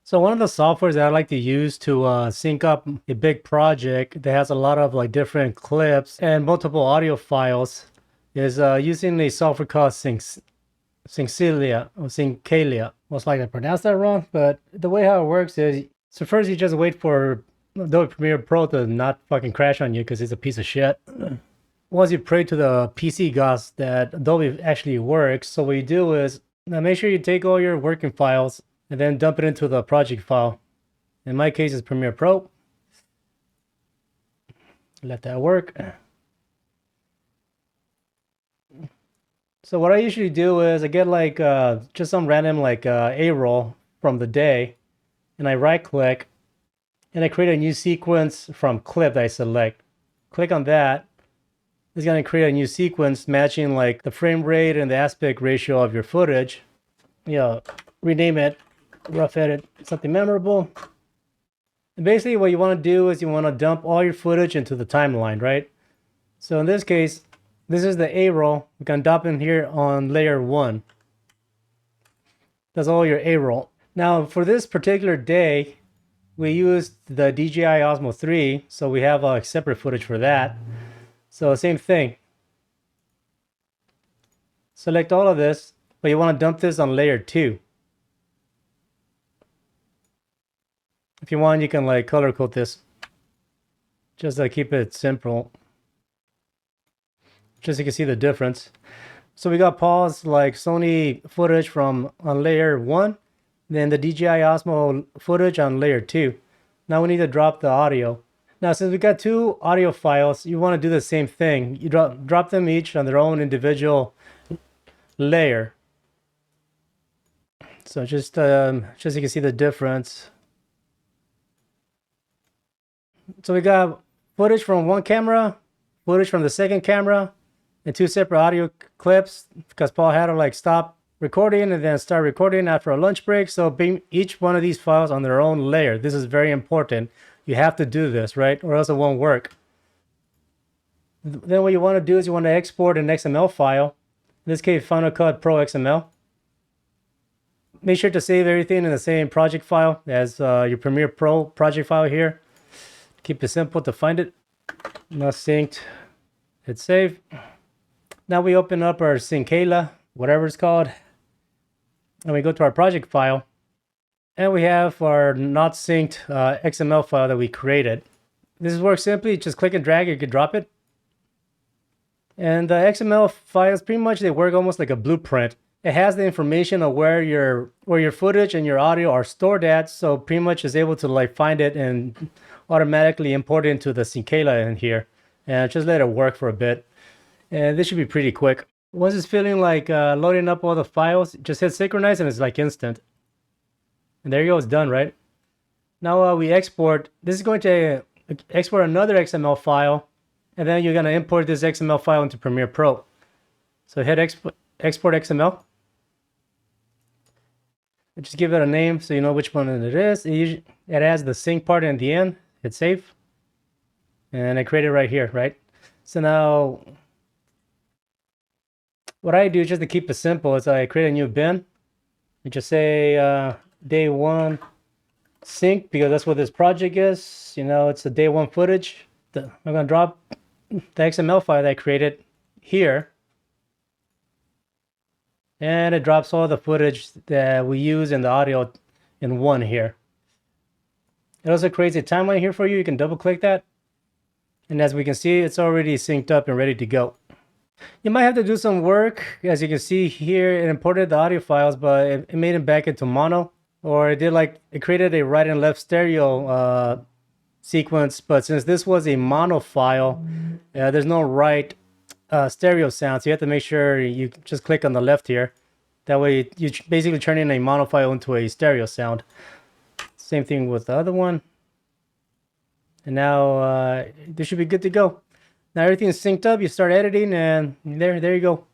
So one of the softwares that I like to use to sync up a big project that has a lot of like different clips and multiple audio files is using a software called Syncalia. Most likely I pronounced that wrong, but the way how it works is, so first you just wait for Adobe Premiere Pro to not fucking crash on you because it's a piece of shit. Once you pray to the PC gods that Adobe actually works, so what you do is now make sure you take all your working files and then dump it into the project file. In my case, it's Premiere Pro. Let that work. So what I usually do is I get like just some random like A-roll from the day, and I right click and I create a new sequence from clip that I select. Click on that. It's going to create a new sequence matching like the frame rate and the aspect ratio of your footage. Rename it rough edit something memorable. And basically what you want to do is you want to dump all your footage into the timeline, right? So in this case, this is the A-roll. We can dump in here on layer 1. That's all your A-roll. Now for this particular day, we used the DJI Osmo 3, so we have separate footage for that. So same thing. Select all of this, but you want to dump this on layer 2. If you want, you can like color code this. Just to keep it simple. Just so you can see the difference. So we got Paul's like Sony footage from on layer 1, then the DJI Osmo footage on layer 2. Now we need to drop the audio. Now since we got 2 audio files, you want to do the same thing. You drop them each on their own individual layer. So just so you can see the difference. So we got footage from one camera, footage from the second camera, and 2 separate audio clips because Paul had to like stop recording and then start recording after a lunch break. So being each one of these files on their own layer. This is very important. You have to do this, right? Or else it won't work. Then what you want to do is you want to export an XML file. In this case, Final Cut Pro XML. Make sure to save everything in the same project file as your Premiere Pro project file here. Keep it simple to find it. Not synced. Hit save. Now we open up our Syncalia, whatever it's called, and we go to our project file, and we have our not synced XML file that we created. This works simply. Just click and drag. You can drop it. And the XML files, pretty much they work almost like a blueprint. It has the information of where your footage and your audio are stored at, so pretty much is able to like find it and automatically import it into the Syncalia in here, and just let it work for a bit. And this should be pretty quick. Once it's feeling like loading up all the files, just hit synchronize and it's like instant. And there you go, it's done, right? Now we export. This is going to export another XML file, and then you're going to import this XML file into Premiere Pro. So hit export XML. And just give it a name so you know which one it is. It has the sync part in the end. Hit save. And I create it right here, right? So now what I do just to keep it simple is I create a new bin. And just say day 1 sync, because that's what this project is. You know, it's the day 1 footage. I'm going to drop the XML file that I created here. And it drops all the footage that we use in the audio in one here. It also creates a timeline here for you. You can double click that. And as we can see, it's already synced up and ready to go. You might have to do some work. As you can see here, it imported the audio files, but it made them back into mono. Or it created a right and left stereo sequence. But since this was a mono file, there's no right stereo sound. So you have to make sure you just click on the left here. That way you basically turn in a mono file into a stereo sound. Same thing with the other one. And now this should be good to go. Now everything's synced up. You start editing, and there you go.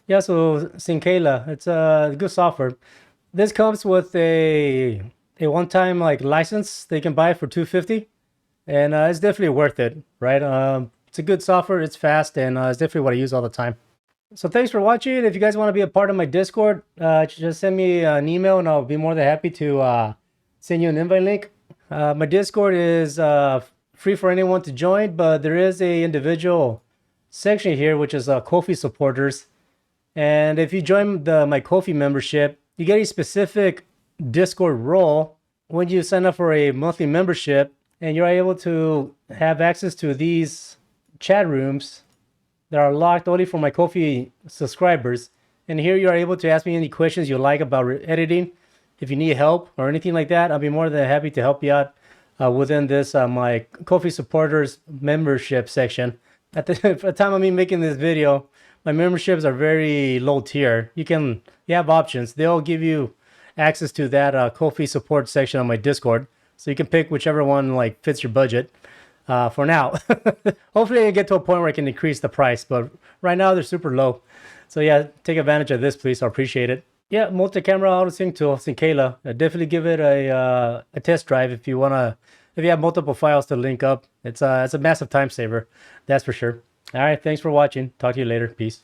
Yeah, so Syncalia, it's a good software. This comes with a one-time like license they can buy for $250, and it's definitely worth it, right? It's a good software. It's fast, and it's definitely what I use all the time. So thanks for watching. If you guys want to be a part of my Discord, just send me an email, and I'll be more than happy to send you an invite link. My Discord is free for anyone to join, but there is a individual section here, which is Ko-fi supporters. And if you join my Ko-fi membership, you get a specific Discord role when you sign up for a monthly membership, and you're able to have access to these chat rooms that are locked only for my Ko-fi subscribers. And here you are able to ask me any questions you like about editing. If you need help or anything like that, I'll be more than happy to help you out within this my Ko-fi supporters membership section. At the time of me making this video, my memberships are very low tier. You have options. They'll give you access to that Ko-fi support section on my Discord, so you can pick whichever one like fits your budget. For now, hopefully I get to a point where I can increase the price, but right now they're super low. So yeah, take advantage of this, please. I appreciate it. Yeah, multi-camera auto sync tool, Syncala. Definitely give it a test drive if you have multiple files to link up. It's a massive time saver, that's for sure. All right, thanks for watching. Talk to you later. Peace.